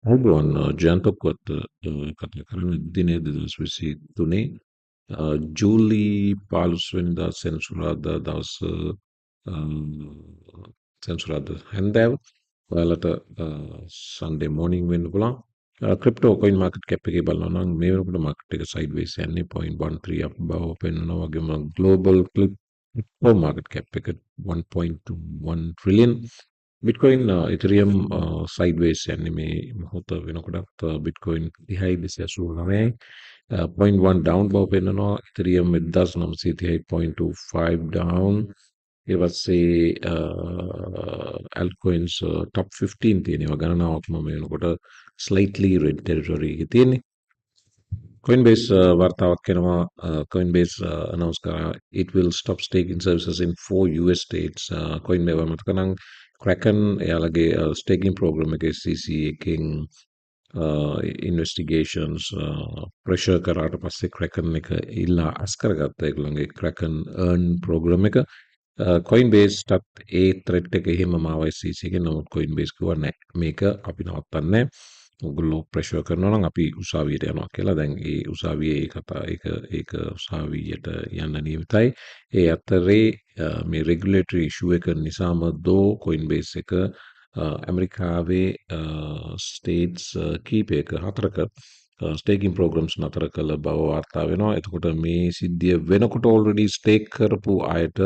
Everyone, Jayanth කතා කරන දිනේ 2023 ජූලි 15 වෙනිදා සෙනසුරාදා දවස සෙනසුරාදා හැන්දෑව ඔයාලට Sunday morning වෙන්න පුළුවන්. ක්‍රිප්ටෝ කොයින් මාකට් කැප් එකේ බලනවා නම් මේ වෙනකොට මාකට් එක සයිඩ්වේස් යන්නේ 0.13 අප බව පෙන්වනවා. වගේම ග්ලෝබල් ක්‍රිප්ටෝ මාකට් කැප් එක 1.21 ට්‍රිලියන්. Bitcoin, Ethereum sideways යන්නේ මේ මොහොත වෙනකොටත් Bitcoin 30.89 0.1 down බව පෙන්නනවා. Ethereum 1930.25 down. ඒ පස්සේ altcoins top 15 තියෙනවා ගණනාවක්ම මේ වෙනකොට slightly red territory එකේ තියෙන්නේ. Coinbase වර්තාවක් කරනවා. Coinbase announce කරා it will stop staking services in 4 US states. Coinbase මතක නම් Kraken එයාලගේ staking program එකේ CC එකකින් investigations pressure කරාට පස්සේ Kraken එක ඉල්ලා අස් කරගත්තා ඒගොල්ලන්ගේ Kraken earn program එක. Coinbase ටත් ඒ threat එක එහෙම මාවයි CC එකේ. නමුත් Coinbase කිව්වා නෑ මේක අපි නවත්තන්නේ නෑ. ඔගොල්ලෝ ප්‍රෙෂර් කරනවා නම් අපි උසාවියට යනවා කියලා. දැන් ඒ උසාවියේ කතා ඒක උසාවියට යන්න නියමිතයි. ඒ අතරේ මේ රෙගුලේටරි ඉෂුව එක නිසාම දෝ Coinbase එක ඇමරිකාවේ ස්ටේට්ස් කීපයක හතරක ස්ටේකින් ප්‍රෝග්‍රම්ස් නතර කළ බව වාර්තා වෙනවා. එතකොට මේ සිද්ධිය වෙනකොට ඔල්රෙඩි ස්ටේක් කරපු අයට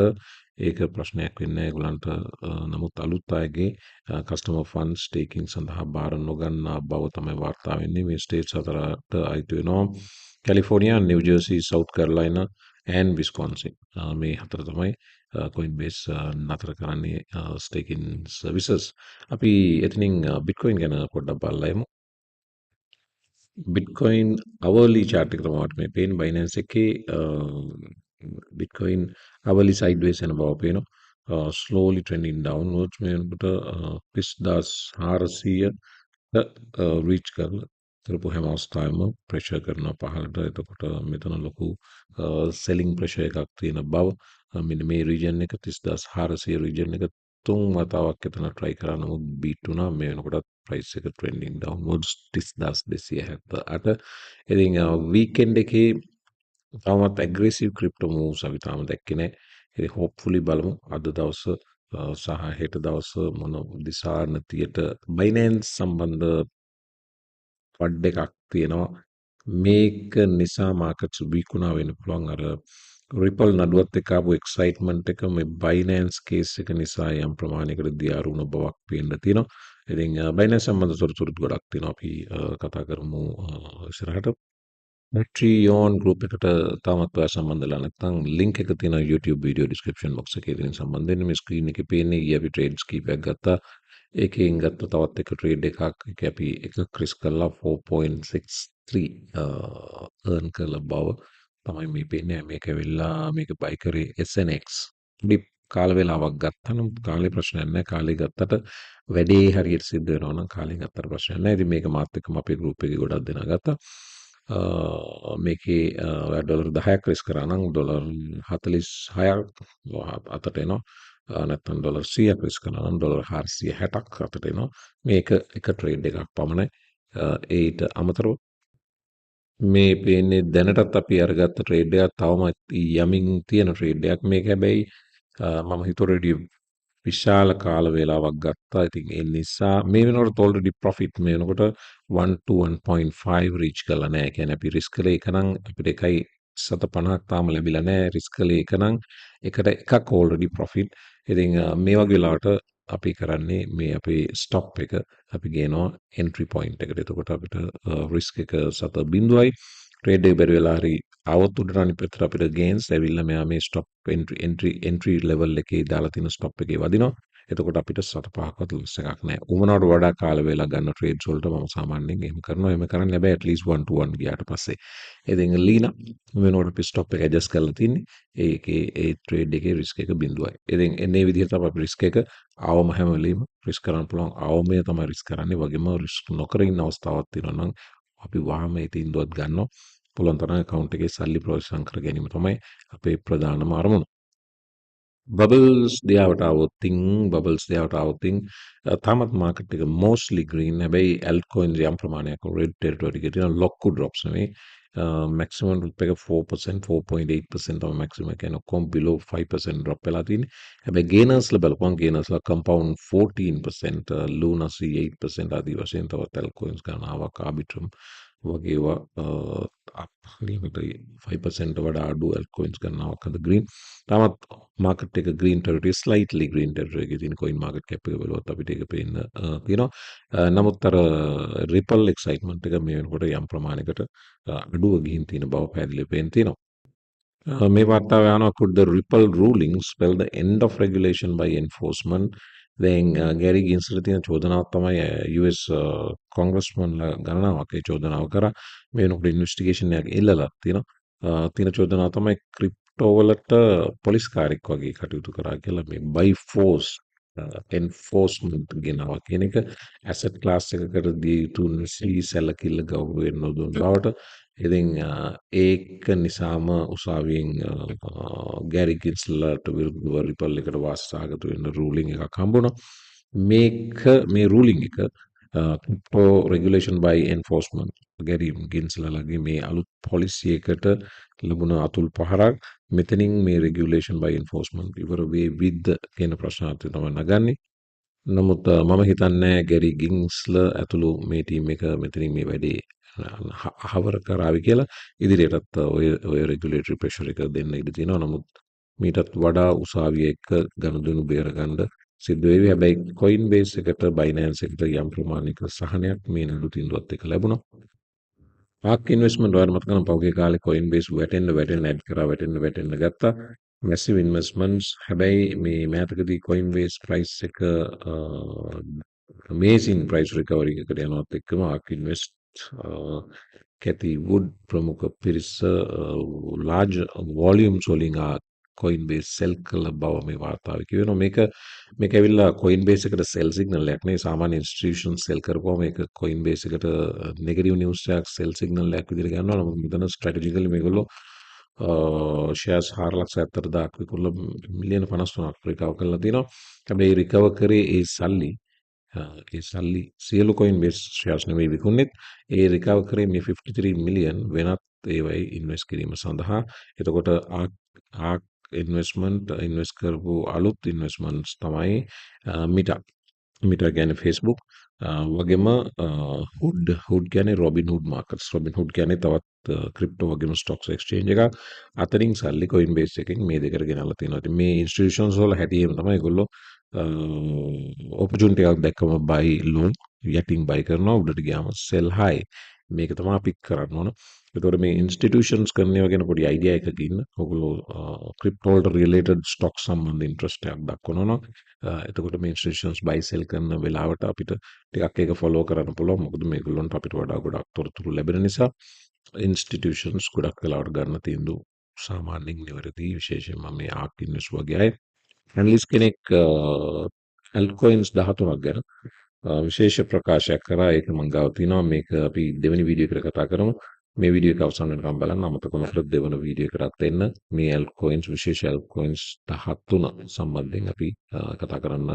ඒක ප්‍රශ්නයක් වෙන්නේ ඒගොල්ලන්ට. නමුත් අලුත් අයගේ කස්ටමර් ෆන්ඩ්ස් ස්ටේකින් සඳහා බාර නොගන්නා බව තමයි වාර්තා වෙන්නේ. මේ ස්ටේට්ස් හතරට අයිති වෙනවා California, New Jersey, South Carolina and Wisconsin. මේ හතර තමයි Coinbase නතර කරන්නේ ස්ටේකින් සර්විසස්. අපි එතනින් බිට්කොයින් ගැන පොඩ්ඩක් බලලා යමු. Bitcoin hourly chart එක තමයි මේ පේන්නේ Binance එකේ Bitcoin hourly sideways යන බව පේනවා. Slowly trending downwards මේ වෙනකොට 30400 reach කරලා කරපු හැම අවස්ථාවෙම pressure කරනවා පහළට. එතකොට මෙතන ලොකු selling pressure එකක් තියෙන බව මෙන්න මේ region එක 30400 region එක තුන් වතාවක් එතන try කරා නමුත් beat වුණා. මේ වෙනකොටත් price එක trending downwards 30278. ඉතින් weekend එකේ තවමත් aggressive crypto moves අපි තාම දැක්කේ නැහැ. ඉතින් hopefully බලමු අද දවස සහ හෙට දවස මොන දිශානතියට Binance සම්බන්ධ ෆඩ් එකක් තියෙනවා. මේක නිසා මාකට්ස් වීක් වුණා වෙන්න පුළුවන්. අර රිපල් නඩුවත් එක්ක ආපු එක්සයිට්මන්ට් එක මේ Binance කේස් එක නිසා යම් ප්‍රමාණයකට දියාරු වුණ බවක් පේන්න තියෙනවා. ඉතින් Binance සම්බන්ධ තොරතුරුත් ගොඩක් තියෙනවා. අපි කතා කරමු ඉස්සරහට. Patreon group එකට තාමත් ඔයා සම්බන්ධ වෙලා නැත්නම් link එක තියෙනවා YouTube video description box එකේ. ඉතින් සම්බන්ධ වෙන්න මේ screen එකේ පේන්නේ ඊයේ අපි trades කීපයක් ගත්තා. ඒකෙන් ගත්ත තවත් එක trade එකක් ඒක අපි එක risk කළා 4.63 earn කළ බව තමයි මේ පේන්නේ. මේක ඇවිල්ලා මේක buy කරේ SNX. dip කාල වේලාවක් ගත්තා නම් කාලේ ප්‍රශ්නයක් නැහැ. කාලේ ගත්තට වැඩේ හරියට සිද්ධ වෙනවා නම් කාලේ ගත්තට ප්‍රශ්නයක් නැහැ. ඉතින් මේක මාත් එක්කම අපේ group එකේ ගොඩක් දෙනා ගත්තා. මේකේ ඩොලර් 10ක් රිස්ක් කරා නම් ඩොලර් 46ක් අතට එනවා. නැත්නම් ඩොලර් 100ක් රිස්ක් කරා නම් ඩොලර් 460ක් අතට එනවා. මේක එක ට්‍රේඩ් එකක් පමණයි. ඒට අමතරව මේ පේන්නේ දැනටත් අපි අරගත්ත ට්‍රේඩ් එකක් තවම යමින් තියෙන ට්‍රේඩ් එකක්. මේක හැබැයි මම හිතුවරදී විශාල කාල වේලාවක් ගත්තා. ඉතින් ඒ නිසා මේ වෙනකොට already profit මේ වෙනකොට 1 to 1.5 reach කරලා නැහැ. ඒ කියන්නේ අපි risk කළේ එක නම් අපිට 1.50ක් තාම ලැබිලා නැහැ. risk කළේ එක නම් එකට එකක් already profit. ඉතින් මේ වගේ වෙලාවට අපි කරන්නේ මේ අපේ stop එක අපි ගේනවා entry point එකට. එතකොට අපිට risk එක 7.0යි. trade එක බැරි වෙලා හරි આવොත් උඩට අනිත් පැත්තට අපිට gains ඇවිල්ලා මෙයා මේ stop entry level එකේ දාලා තියෙන stop එකේ වදිනවා. එතකොට අපිට 7.5ක්වත් loss එකක් නැහැ. උමනාවට වඩා කාල වේලා ගන්න trades වලට මම සාමාන්‍යයෙන් එහෙම කරනවා. එහෙම කරන්නේ හැබැයි at least 1 to 1 ගියාට පස්සේ. ඉතින් ලීනා වෙනකොට අපි stop එක adjust කරලා තින්නේ. ඒකේ ඒ trade එකේ risk එක 0යි. ඉතින් එන්නේ විදිහට තමයි අපි risk එක ආවම හැම වෙලෙම risk කරන්න පුළුවන්. ආවමේ තමයි risk කරන්නේ. වගේම risk නොකර ඉන්න අවස්ථාවක් තියෙනවා නම් අපි වහම ඒ තීන්දුවත් ගන්නවා. පුළුවන් තරම් account එකේ සල්ලි ප්‍රොසෙස් කර ගැනීම තමයි අපේ ප්‍රධානම අරමුණ. බබල්ස් දිහාවට આવොත්තින් බබල්ස් දිහාවට આવොත්තින් තාමත් මාකට් එක mostly green. හැබැයි altcoins යම් ප්‍රමාණයක් red territory එකේ තියෙන ලොක්කු drops නෙවෙයි. maximum drop එක 4%, 4.8% තමයි maximum. ඒ කියන්නේ ඔක්කොම below 5% drop වෙලා තියෙන්නේ. හැබැයි gainers ලා බලපුවම gainers ලා compound 14%, lunacy 8% ආදී වශයෙන් තවත් altcoins ගණනාවක් arbitrum වගේ ඒවා නියමිත 5% වඩා අඩු altcoins ගණනාවක් අද green. තාමත් මාකට් එක green territory, slightly green territory එකේ තියෙන coin market cap එක බලුවත් අපිට ඒක පේන්න තියෙනවා. නමුත් අර ripple excitement එක මේ වෙනකොට යම් ප්‍රමාණයකට අඩුව ගිහින් තියෙන බව පැහැදිලිව පේන්න තියෙනවා. මේ වාර්තාව යනවා could the Ripple ruling spell the end of regulation by enforcement. දැන් ගැරි ගින්ස්ල තියෙන චෝදනාවක් තමයි US කොංග්‍රස්මන්ලා ගණනාවක් ඒ චෝදනාව කරා. මේ වෙනකොට ඉන්වෙස්ටිගේෂන් එකක් එල්ලලා තියෙනවා. තියෙන චෝදනාව තමයි ක්‍රිප්ටෝ වලට පොලිස් කාර්යයක් වගේ කටයුතු කරා කියලා මේ by force enforcement ගෙනවා කියන එක asset class එකකට දිය යුතු නිසි සැලකිල්ල ගෞරවයෙන් නොදුන් බවට. ඉතින් ඒක නිසාම උසාවියෙන් ගැරි ගින්ස්ලට විරුද්ධව රිපල් එකට වාසසාගත වෙන රූලිං එකක් හම්බුණා. මේ රූලිං එක ක්‍රිප්ටෝ රෙගුලේෂන් බයි එන්ෆෝස්මන්ට් ගැරි ගින්ස්ලලගේ මේ අලුත් පොලිසි එකට ලැබුණ අතුල් පහරක්. මෙතනින් මේ රෙගුලේෂන් බයි එන්ෆෝස්මන්ට් ඉවර වේ විද්ද කියන ප්‍රශ්නාර්ථය තමයි නගන්නේ. නමුත් මම හිතන්නේ ගැරි ගින්ස්ල ඇතුළු මේ ටීම් එක මෙතනින් මේ වැඩේ අහවර කරාවි කියලා. ඉදිරියටත් ඔය රෙගුලේටරි ප්‍රෙෂර් එක දෙන්න ඉඩ තියෙනවා. නමුත් මීටත් වඩා උසාවිය එක්ක ගනුදෙනු බේරගන්න සිද්ධ වෙවි. හැබැයි Coinbase එකට Binance එකට යම් ප්‍රමාණයක සහනයක් මේ නඩු තීන්දුවත් එක්ක ලැබුණා. ආක් ඉන්වෙස්ට්මන්ට් ඔයාලට මතක නම් පහුගිය කාලේ Coinbase වැටෙන්න ඇඩ් කරා වැටෙන්න ගත්තා. massive investments. හැබැයි මේ මෑතකදී Coinbase price එක amazing price recovery එකකට යනවත් එක්කම ආක් ඉන්වෙස්ට් කැති වුඩ් ප්‍රමුඛ පිරිස large volumes වලින් Coinbase sell කළ බව මේ වාර්තාවේ කියවෙනවා. මේක ඇවිල්ලා Coinbase එකට sell signal එකක් නෙවෙයි. සාමාන්‍ය institution sell කරපුවම මේක Coinbase එකට negative news එකක් sell signal එකක් විදිහට ගන්නවා. නමුත් මෙතන strategically මේගොල්ලෝ shares 4,70,000ක් විකුණලා මිලියන 53ක් recover කරලා තියෙනවා. හැබැයි recover කරේ ඒ සල්ලි සියලු Coinbase shares නෙවෙයි විකුණෙත්. ඒ recover කරේ මේ 53 මිලියන් වෙනත් ඒවයි ඉන්වෙස්ට් කිරීම සඳහා. එතකොට ආක් ඉන්වෙස්ට් කරපු අලුත් ඉන්වෙස්ට්මන්ට්ස් තමයි මිටා කියන්නේ Facebook වගේම හුඩ් කියන්නේ Robinhood Markets. Robinhood කියන්නේ තවත් ක්‍රිප්ටෝ වගේම ස්ටොක්ස් එක්ස්චේන්ජ් එකක්. අතරින් සල්ලි Coinbase එකෙන් මේ දෙකට ගෙනල්ලා තියෙනවා. ඉතින් මේ ඉන්ස්ටිටියුෂන්ස් වල හැටියෙම තමයි ඒගොල්ලෝ opportunity එකක් දැක්කම buy low යටින් buy කරනවා, උඩට ගියාම sell high. මේක තමයි අපි කරන්න ඕන. එතකොට මේ ඉන්ස්ටිටියුෂන්ස් කරන ඒවා ගැන පොඩි අයිඩියා එකකින් ඔයගොල්ලෝ ක්‍රිප්ටෝ වලට රිලේටඩ් ස්ටොක් සම්බන්ධ ඉන්ට්‍රස්ට් එකක් දක්වනවා නම් එතකොට මේ ඉන්ස්ටිටියුෂන්ස් buy sell කරන වෙලාවට අපිට ටිකක් ඒක follow කරන්න පුළුවන්. මොකද මේගොල්ලන්ට අපිට වඩා ගොඩක් තොරතුරු ලැබෙන නිසා ඉන්ස්ටිටියුෂන්ස් ගොඩක් වෙලාවට ගන්න තීන්දුව සාමාන්‍යයෙන් නිවැරදි. විශේෂයෙන්ම මේ ආක් ඉන්වෙස්ට් වගේ අය ඇනලිස්ට් කෙනෙක් altcoins 13ක් ගැන විශේෂ ප්‍රකාශයක් කරා. ඒක මම ගාව තිනවා. මේක අපි දෙවෙනි වීඩියෝ එකට කතා කරමු. මේ වීඩියෝ එක අවසන් වෙනකම් බලන්න. අමතක නොකර දෙවන වීඩියෝ එකටත් එන්න. මේ altcoins විශේෂ altcoins 13 සම්බන්ධයෙන් අපි කතා කරන්න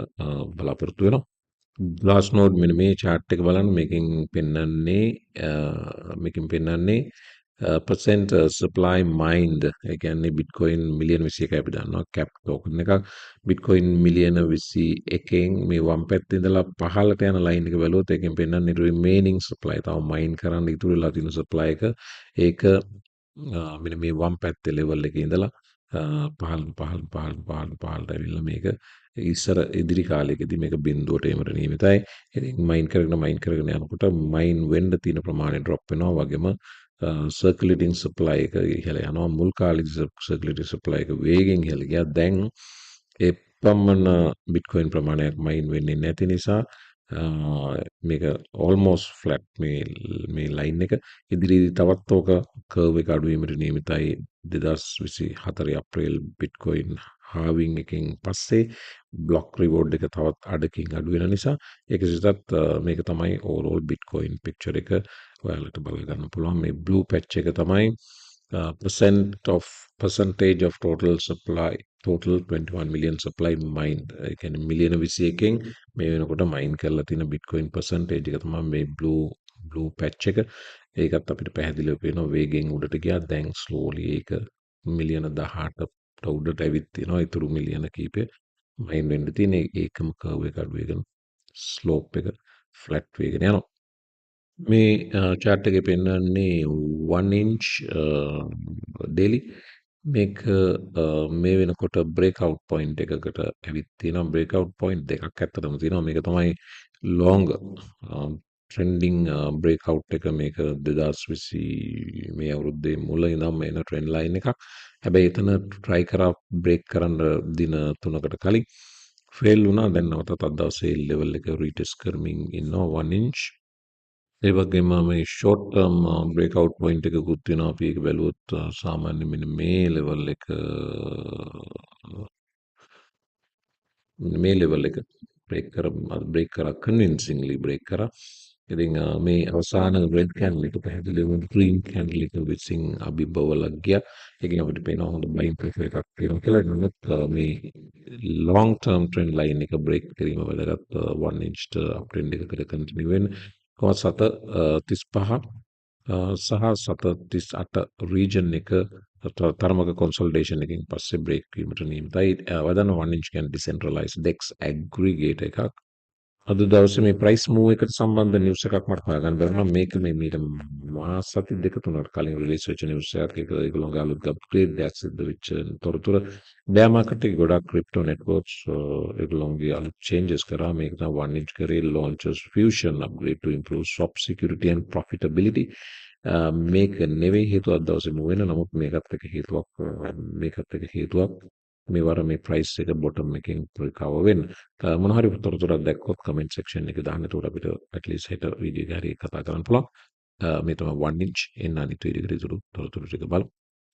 බලාපොරොත්තු වෙනවා. Glassnode මෙන්න මේ chart එක බලන්න. මේකෙන් පෙන්නන්නේ percent supply mined. ඒ කියන්නේ bitcoin මිලියන 21යි අපි දන්නවා cap token එකක්. bitcoin මිලියන 21න් මේ වම් පැත්තේ ඉඳලා පහළට යන line එක බැලුවොත් ඒකෙන් පෙන්නන්නේ remaining supply. තව mine කරන්න ඉතුරු වෙලා තියෙන supply එක. ඒක මෙන්න මේ වම් පැත්තේ level එකේ ඉඳලා පහළට ඇවිල්ලා මේක ඉස්සර ඉදිරි කාලයකදී මේක බිඳුවට එමට නියමිතයි. ඉතින් මයින් කරගෙන යනකොට මයින් වෙන්න තියෙන ප්‍රමාණය drop වෙනවා. වගේම circulating supply එක ඉහළ යනවා. මුල් කාලේදී circulating supply එක වේගෙන් ඉහළ ගියා. දැන් ඒ පමණ bitcoin ප්‍රමාණයක් මයින් වෙන්නේ නැති නිසා මේක almost flat මේ line එක. ඉදිරියේදී තවත් ඕක curve එක අඩු වීමට නියමිතයි. 2024 අප්‍රේල් bitcoin halving එකෙන් පස්සේ block reward එක තවත් අඩකින් අඩු වෙන නිසා ඒක සිතත් මේක තමයි overall bitcoin picture එක ඔයාලට බල ගන්න පුළුවන්. මේ blue patch එක තමයි percentage of total supply total 21 million supply mined ඒ කියන්නේ මිලියන 21කින් මේ වෙනකොට මයින් කරලා තියෙන bitcoin percentage එක තමයි මේ blue patch එක ඒකත් අපිට පැහැදිලිව පේනවා වේගෙන් උඩට ගියා දැන් slowly ඒක මිලියන 18ට උඩට ඇවිත් තියෙනවා ඉතුරු මිලියන කීපය මයින් වෙන්න තියෙන ඒකම curve එක අඩු වෙගෙන slope එක flat වෙගෙන යනවා මේ chart එකේ පෙන්වන්නේ 1 inch daily මේක මේ වෙනකොට breakout point එකකට ඇවිත් තියෙනවා breakout point දෙකක් ඇත්තටම තියෙනවා මේක තමයි long trending breakout එක මේක 2020 මේ අවුරුද්දේ මුල ඉඳන්ම එන trend line එකක් හැබැයි එතන try කරා break කරන්න දින 3කට කලින් fail වුණා දැන් නැවතත් අද දවසේ level එක retest කරමින් ඉන්නවා 1 inch ඒ වගේම මේ ෂෝට් ටර්ම් බ්‍රේක්අවුට් පොයින්ට් එකකුත් තියෙනවා අපි ඒක බැලුවොත් සාමාන්‍යයෙන් මෙන්න මේ ලෙවල් එක මේ ලෙවල් එක බ්‍රේක් කරා කන්වින්සින්ග්ලි බ්‍රේක් කරා ඉතින් මේ අවසාන රෙඩ් කැන්ඩල් එක පැහැදිලිවම ග්‍රීන් කැන්ඩල් එක විසින් අභිබවල ගියා ඒකෙන් අපිට පේනවා හොඳ බයින් ප්‍රෙෂර් එකක් තියෙනවා කියලා නමුත් මේ long term trend line එක බ්‍රේක් කිරීම වැදගත් 1 inch up trend එකකට කන්ටිනියු වෙන්න කොහොමද 7.35 සහ 7.38 region එක තරමක consolidation එකකින් පස්සේ break වීමට නියමිතයි. වදන 1 inch can decentralized DEX aggregate එකක්. අද දවසේ මේ price move එකට සම්බන්ධ news එකක් මට හොයාගන්න බැරුණා. මේක මේ මීට මාස සති දෙක තුනකට කලින් release වෙච්ච news එකක්. ඒක ඒගොල්ලෝගේ අලුත් upgrade එකක් සිද්ධ වෙච්ච තොරතුරු. bear market එකේ ගොඩක් crypto networks ඒගොල්ලෝගේ අලුත් changes කරා. මේක තමයි 1 inch කරේ launches fusion upgrade to improve swap security and profitability. මේක නෙවෙයි හේතුව අද දවසේ move වෙන නමුත් මේකත් එක හේතුවක් මේ වර මේ price එක bottom එකෙන් recover වෙන්න. මොන හරි තොරතුරක් දැක්කොත් comment section එකේ දාන්න. එතකොට අපිට at least හෙට වීඩියෝ එක හරි කතා කරන්න පුළුවන්. මේ තමයි 1 inch එන්න අනිත් වීඩියෝ එකේ තොරතුරු ටික බලමු.